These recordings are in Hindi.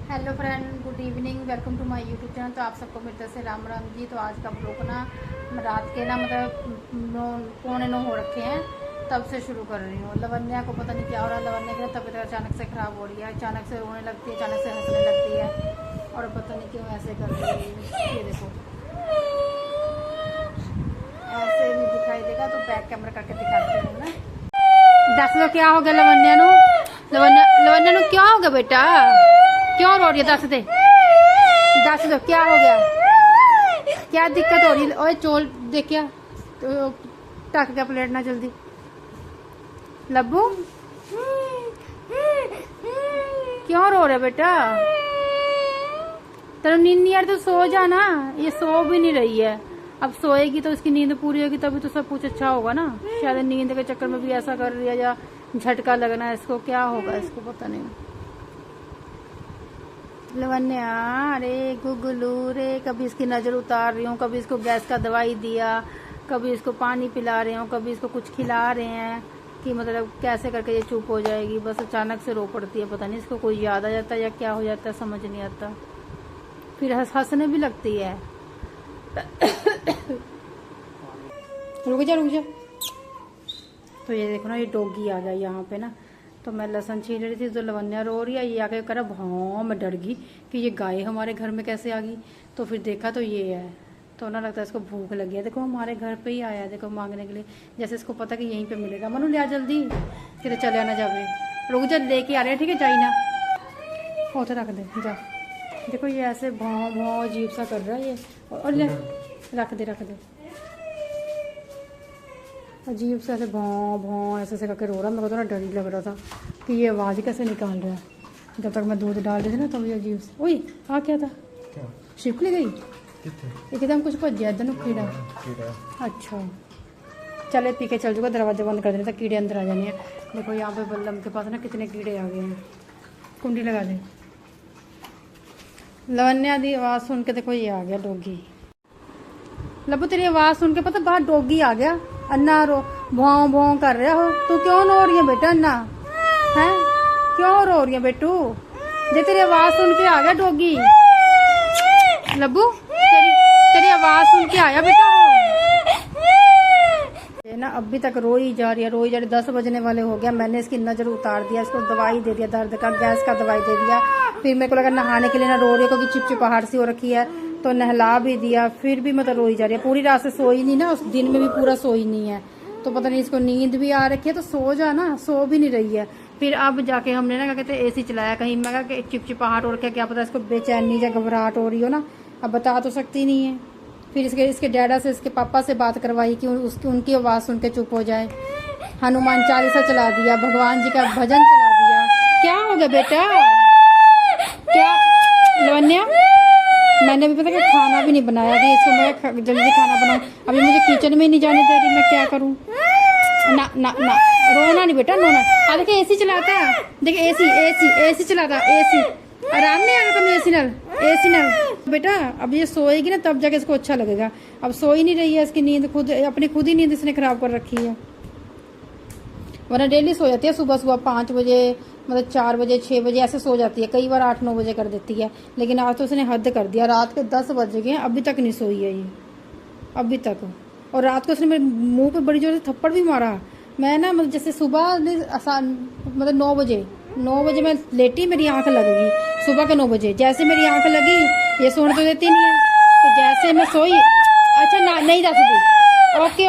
Hello friend, good evening, welcome to my YouTube channel. तो आप सबको मेरी तरफ से राम राम जी। तो आज का ब्लॉग ना रात के ना मतलब 9:45 हो रखे हैं, तब से शुरू कर रही हूँ। लवन्या को पता नहीं क्या हो रहा है। लवन्या की तबीयत अचानक से ख़राब हो रही है, अचानक से रोने लगती है, अचानक से हंसने लगती है और पता नहीं क्यों ऐसे कर रही है। ये देखो, ऐसे भी दिखाई देगा तो बैक कैमरा करके दिखाती हूँ ना। दस लो क्या हो गया लवन्या नु? लवन्या नु क्या हो गया बेटा? क्यों रो रही है? दस दो क्या हो गया? क्या दिक्कत हो रही है? ओए चोल देख क्या तो टक का प्लेट ना जल्दी। लब्बू क्यों रो रहे बेटा? तेरा नींद नहीं आ रही तो सो जाना। ये सो भी नहीं रही है। अब सोएगी तो इसकी नींद पूरी होगी तभी तो सब कुछ अच्छा होगा ना। शायद नींद के चक्कर में भी ऐसा कर रही है या झटका लगना है इसको, क्या होगा इसको पता नहीं। लवन्या अरे गुगलू रे, कभी इसकी नज़र उतार रही हूँ, कभी इसको गैस का दवाई दिया, कभी इसको पानी पिला रहे हूँ, कभी इसको कुछ खिला रहे हैं कि मतलब कैसे करके ये चुप हो जाएगी। बस अचानक से रो पड़ती है, पता नहीं इसको कोई याद आ जाता है या क्या हो जाता है, समझ नहीं आता। फिर हंसने भी लगती है। रुक जा रुक जा। तो ये देखो ना, ये डॉगी आ गया यहाँ पे ना। तो मैं लहसुन छील रही थी तो लवन्या रो रही है, ये आके करा भाव। मैं डर गई कि ये गाय हमारे घर में कैसे आ गई। तो फिर देखा तो ये है। तो ना लगता है इसको भूख लगी है। देखो हमारे घर पे ही आया है, देखो मांगने के लिए, जैसे इसको पता कि यहीं पे मिलेगा। मनु ले आ जल्दी, कितने चले आना जावे। रुक जा, लेके आ रहे हैं, ठीक है जाई ना। हो तो रख दे जा। देखो ये ऐसे भाव भाव अजीब सा कर रहा है ये। और ले रख दे। अजीब से ऐसे भौं भौं ऐसे करके रो रहा। मेरे को तो ना डर ही लग रहा था कि ये आवाज़ कैसे निकाल रहा है। जब तक मैं दूध डाल रही थी ना तब ये अजीब से। ओए हाँ क्या था? शिपली गई एकदम, कुछ भज गया इधर कीड़ा। अच्छा चले पी के चल जाऊँगा, दरवाजा बंद कर देने था, कीड़े अंदर आ जाने हैं। देखो यहाँ पे बल्लम के पास ना कितने कीड़े आ गए हैं। कुंडी लगा दे। लवन्या दी आवाज़ सुन के देखो ये आ गया डॉगी। लब्बू तेरी आवाज़ सुन के पता बाहर डॉगी आ गया। अन्ना रो भौं भौं कर रहा हो। तू क्यों रो रही है बेटा? अन्ना है क्यों रो रही है बेटू? जे तेरी आवाज़ सुन के आ गया डॉगी। लब्बू तेरी आवाज़ सुन के आया बेटा। ये ना अभी तक रोई जा रही है। 10 बजने वाले हो गया। मैंने इसकी नज़र उतार दिया, इसको दवाई दे दिया दर्द का, गैस का दवाई दे दिया। फिर मेरे को लगा नहाने के लिए ना रो रही है क्योंकि चिपचिपाहट सी हो रखी है, तो नहला भी दिया। फिर भी मतलब रोई जा रही है। पूरी रात से सोई नहीं ना, उस दिन में भी पूरा सोई नहीं है। तो पता नहीं इसको नींद भी आ रखी है। तो सो जा ना, सो भी नहीं रही है। फिर अब जाके हमने ना क्या कहते हैं एसी चलाया। कहीं मैं कहा कि चिपचिपाहट हो रखी है, क्या पता इसको बेचैनी या घबराहट हो रही हो ना, अब बता तो सकती नहीं है। फिर इसके डैडा से, इसके पापा से बात करवाई कि उनकी आवाज़ सुन के चुप हो जाए। हनुमान चालीसा चला दिया, भगवान जी का भजन चला दिया। क्या हो गया बेटा? क्या लवन्या? मैंने भी पता कि खाना भी नहीं बनाया कि इसको मैं जल्दी खाना बनाऊं। अभी मुझे किचन में नहीं जाने दे रही, मैं क्या करूं? ना ना ना रोना नहीं बेटा, रोना। आ देखिए एसी चलाता है, देखिए एसी चलाता, एसी आराम नहीं आएगा तुम एसी नल बेटा। अब ये सोएगी ना तब जाके इसको अच्छा लगेगा। अब सो ही नहीं रही है, इसकी नींद खुद ही नींद इसने खराब कर रखी है। वरना डेली सो जाती है सुबह 5 बजे, मतलब 4 बजे 6 बजे ऐसे सो जाती है। कई बार 8-9 बजे कर देती है, लेकिन आज तो उसने हद कर दिया। रात के 10 बज गए अभी तक नहीं सोई है ये, अभी तक। और रात को उसने मेरे मुंह पे बड़ी जोर से थप्पड़ भी मारा। मैं ना मतलब जैसे सुबह मतलब 9 बजे मैं लेटी, मेरी आँख लग गई सुबह के 9 बजे। जैसे मेरी आँख लगी, ये सोने तो देती नहीं है, तो जैसे मैं सोई। अच्छा ना नहीं जा सकती। ओके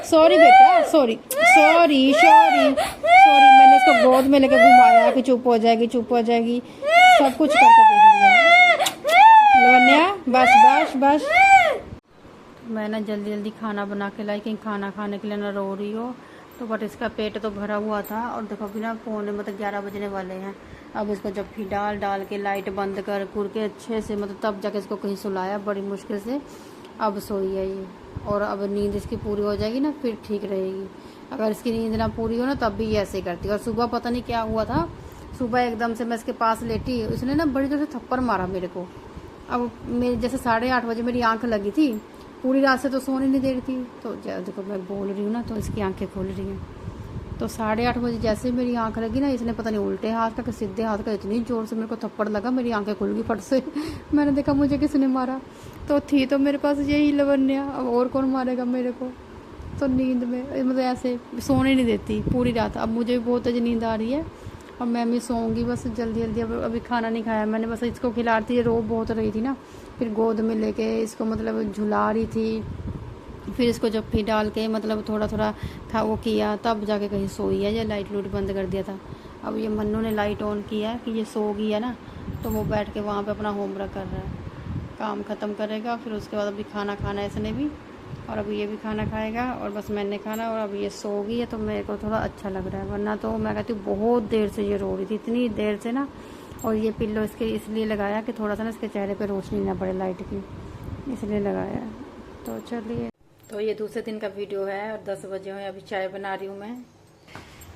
सॉरी बेटा, सॉरी। मैंने इसको गोद में लेकर घुमाया कि चुप हो जाएगी, सब कुछ करके देख लिया। लवन्या बस। मैं ना जल्दी खाना बना के लाई कि खाना खाने के लिए ना रो रही हो। तो बट इसका पेट तो भरा हुआ था। और देखो अभी ना पौने मतलब 11 बजने वाले हैं। अब इसको जब फिर डाल के लाइट बंद कर के अच्छे से मतलब तब जाके इसको कहीं सुलाया बड़ी मुश्किल से। अब सोई है ये, और अब नींद इसकी पूरी हो जाएगी ना फिर ठीक रहेगी। अगर इसकी नींद ना पूरी हो ना तब भी ये ऐसे ही करती है। और सुबह पता नहीं क्या हुआ था, सुबह एकदम से मैं इसके पास लेटी, उसने ना बड़ी जोर से थप्पड़ मारा मेरे को। अब मेरी जैसे 8:30 बजे मेरी आँख लगी थी, पूरी रात से तो सोने नहीं दे रही थी। तो देखो मैं बोल रही हूँ ना तो इसकी आंखें खोल रही हैं। तो 8:30 बजे जैसे ही मेरी आंख लगी ना, इसने पता नहीं उल्टे हाथ का कि सीधे हाथ का इतनी ज़ोर से मेरे को थप्पड़ लगा, मेरी आंखें खुल गई फट से। मैंने देखा मुझे किसने मारा, तो थी तो मेरे पास यही लवन्या, अब और कौन मारेगा मेरे को। तो नींद में मतलब ऐसे सोने नहीं देती पूरी रात। अब मुझे भी बहुत तेज नींद आ रही है, अब मैं भी सोऊंगी बस जल्दी जल्दी। अब अभी खाना नहीं खाया मैंने, बस इसको खिला रही थी, रो बहुत रही थी ना, फिर गोद में लेके इसको मतलब झुला रही थी, फिर इसको जप्फी डाल के मतलब थोड़ा थोड़ा था वो किया, तब जाके कहीं सोई है। या लाइट लूट बंद कर दिया था। अब ये मन्नू ने लाइट ऑन किया है कि ये सो गई है ना, तो वो बैठ के वहाँ पे अपना होमवर्क कर रहा है, काम ख़त्म करेगा। फिर उसके बाद अभी खाना खाना है इसने भी, और अभी ये भी खाना खाएगा, और बस मैंने खाना, और अभी ये सो गई है तो मेरे को थोड़ा अच्छा लग रहा है। वरना तो मैं कहती हूँ बहुत देर से ये रो रही थी, इतनी देर से ना। और ये पिल्लो इसके इसलिए लगाया कि थोड़ा सा ना इसके चेहरे पे रोशनी ना पड़े लाइट की, इसलिए लगाया है। तो चलिए, तो ये दूसरे दिन का वीडियो है और 10 बजे हुए, अभी चाय बना रही हूँ मैं।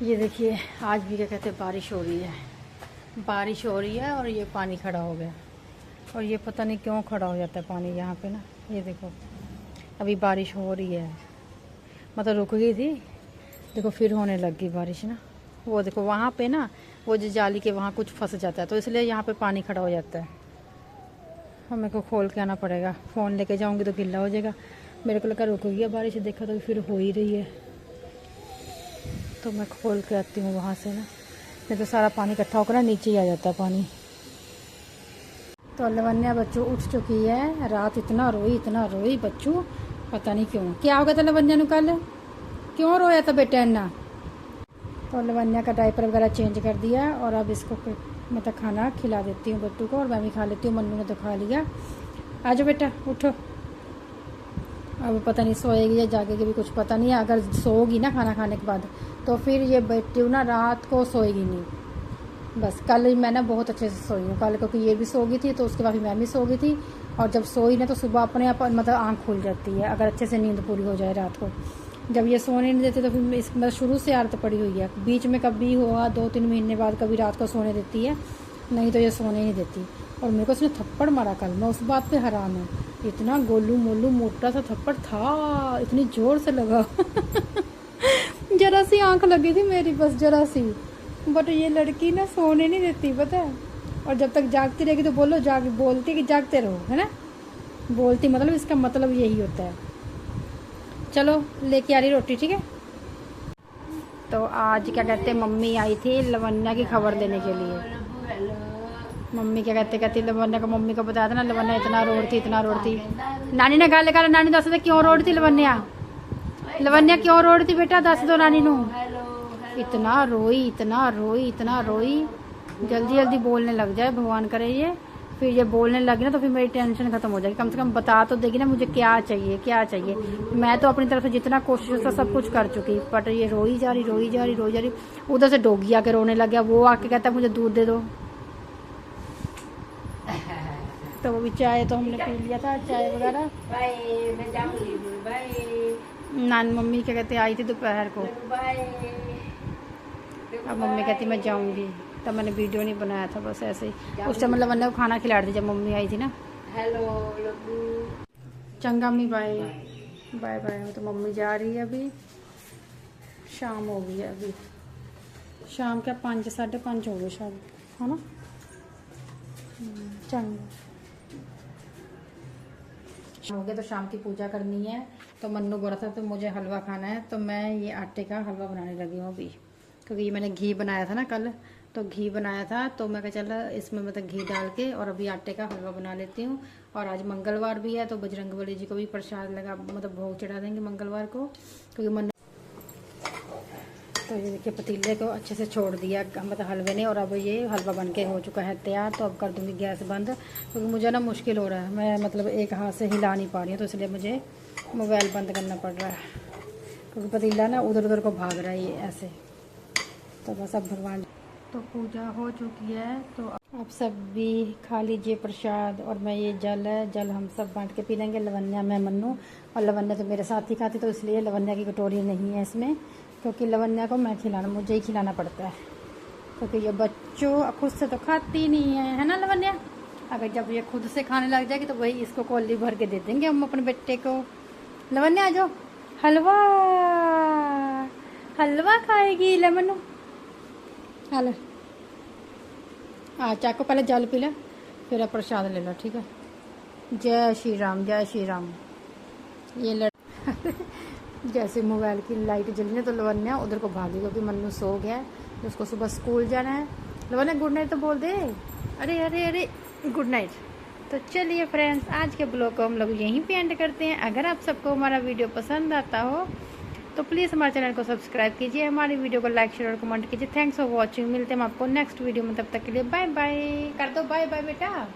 ये देखिए आज भी क्या कहते हैं बारिश हो रही है, बारिश हो रही है, और ये पानी खड़ा हो गया, और ये पता नहीं क्यों खड़ा हो जाता है पानी यहाँ पे ना। ये देखो अभी बारिश हो रही है, मतलब रुक गई थी, देखो फिर होने लग गई बारिश ना। वो देखो वहाँ पे ना वो जो जाली के वहाँ कुछ फंस जाता है, तो इसलिए यहाँ पे पानी खड़ा हो जाता है। और मेरे को खोल के आना पड़ेगा, फ़ोन लेके जाऊँगी तो गिल्ला हो जाएगा। मेरे को लगा रुक गई है बारिश, देखा तो फिर हो ही रही है, तो मैं खोल के आती हूँ वहाँ से ना, नहीं तो सारा पानी इकट्ठा होकर ना नीचे ही आ जाता है पानी। तो लवन्या बच्चों उठ चुकी है, रात इतना रोई बच्चों, पता नहीं क्यों, क्या हो गया था लवन्या ने कल, क्यों रोया था बेटा अन्ना। तो लवन्या का डायपर वगैरह चेंज कर दिया, और अब इसको मतलब खाना खिला देती हूँ बट्टू को, और मैं भी खा लेती हूँ। मन्नू ने तो खा लिया। आ जाओ बेटा उठो, अब पता नहीं सोएगी या जागेगी भी कुछ पता नहीं है। अगर सोगी ना खाना खाने के बाद, तो फिर ये बेटी ना रात को सोएगी नहीं। बस कल मैं ना बहुत अच्छे से सोई हूँ कल, क्योंकि ये भी सो गई थी, तो उसके बाद मैं भी सो गई थी। और जब सोई ना तो सुबह अपने आप मतलब आँख खुल जाती है, अगर अच्छे से नींद पूरी हो जाए रात को। जब ये सोने नहीं देते तो फिर इस मतलब शुरू से आदत पड़ी हुई है, बीच में कभी हुआ 2-3 महीने बाद कभी रात को सोने देती है, नहीं तो ये सोने नहीं देती। और मेरे को उसने थप्पड़ मारा कल, मैं उस बात पे हैरान हूँ। इतना गोलू मोलू मोटा सा थप्पड़ था, इतनी जोर से लगा। जरा सी आंख लगी थी मेरी, बस जरा सी। बट ये लड़की ना सोने नहीं देती पता है, और जब तक जागती रहेगी तो बोलो बोलती कि जागते रहो, है ना, बोलती मतलब इसका मतलब यही होता है। चलो लेके आ रही रोटी, ठीक है। तो आज क्या कहते हैं मम्मी आई थी लवन्या की खबर देने के लिए। मम्मी क्या कहती लवन्या को, मम्मी को बताया था ना लवन्या इतना रोड़ती। नानी ने गाल निकाला, नानी दस दे क्यों रोड़ती लवन्या, क्यों रोड़ती बेटा, दस दो नानी नू। इतना रोई, जल्दी जल्दी बोलने लग जाए, भगवान करे ये। फिर ये बोलने लगी ना तो फिर मेरी टेंशन खत्म हो जाएगी, कम से कम बता तो देगी ना मुझे क्या चाहिए। मैं तो अपनी तरफ से जितना कोशिश था सब कुछ कर चुकी, बट ये रोई जा रही। उधर से डोगी आके रोने लग गया, वो आके कहता मुझे दूध दे दो। तो वो भी चाय तो हमने पी लिया था, चाय वगैरह। नान मम्मी क्या कहते आई थी दोपहर को, अब मम्मी कहती मैं जाऊंगी, तब मैंने वीडियो नहीं बनाया था, बस ऐसे ही उस टाइम मतलब मैंने खाना खिला रही थी जब मम्मी आई थी ना। हेलो चंगा मम्मी, बाय बाय। तो मम्मी जा रही है, अभी शाम हो गई है, अभी शाम क्या 5 साढ़े 5 हो गए शायद, है ना। चंगा हो गया, तो शाम की पूजा करनी है। तो मन्नू बोला था तो मुझे हलवा खाना है, तो मैं ये आटे का हलवा बनाने लगी हूँ अभी, क्योंकि ये मैंने घी बनाया था ना कल, तो घी बनाया था, तो मैं कहा चल इसमें मतलब घी डाल के और अभी आटे का हलवा बना लेती हूँ। और आज मंगलवार भी है, तो बजरंगबली जी को भी प्रसाद लगा मतलब भोग चढ़ा देंगे मंगलवार को, क्योंकि मन्नू। तो ये देखिए पतीले को अच्छे से छोड़ दिया मतलब हलवे ने, और अब ये हलवा बन के हो चुका है तैयार। तो अब कर दूँगी गैस बंद, क्योंकि मुझे ना मुश्किल हो रहा है, मैं मतलब एक हाथ से हिला नहीं पा रही हूँ, तो इसलिए मुझे मोबाइल बंद करना पड़ रहा है, क्योंकि पतीला ना उधर उधर को भाग रहा है ये ऐसे। तो बस अब भगवान, तो पूजा हो चुकी है, तो आप सब भी खा लीजिए प्रसाद। और मैं ये जल हम सब बांट के पी लेंगे, लवन्या मैं मन्नू, और लवन्या तो मेरे साथ ही खाती, तो इसलिए लवन्या की कटोरी नहीं है इसमें, क्योंकि लवन्या को मुझे ही खिलाना पड़ता है, क्योंकि ये बच्चों खुद से तो खाती नहीं है ना लवन्या। अगर जब ये खुद से खाने लग जाएगी तो वही इसको कौली भर के दे देंगे हम अपने बेटे को। लवन्या आ जाओ, हलवा हलवा खाएगी ले मनु। हाल चाको पहले जल पी ले फिर प्रसाद ले लो, ठीक है। जय श्री राम, जय श्री राम। ये जैसे मोबाइल की लाइट जली ना तो लवन्या उधर को भागी क्योंकि मन्नू सो गया है, उसको सुबह स्कूल जाना है। लवन्या गुड नाइट तो बोल दे। अरे अरे अरे गुड नाइट। तो चलिए फ्रेंड्स, आज के ब्लॉग को हम लोग यहीं पे एंड करते हैं। अगर आप सबको हमारा वीडियो पसंद आता हो तो प्लीज़ हमारे चैनल को सब्सक्राइब कीजिए, हमारी वीडियो को लाइक शेयर और कमेंट कीजिए। Thanks for watching. मिलते हैं हम आपको नेक्स्ट वीडियो में, तब तक के लिए बाय बाय कर दो। बाय बाय बेटा।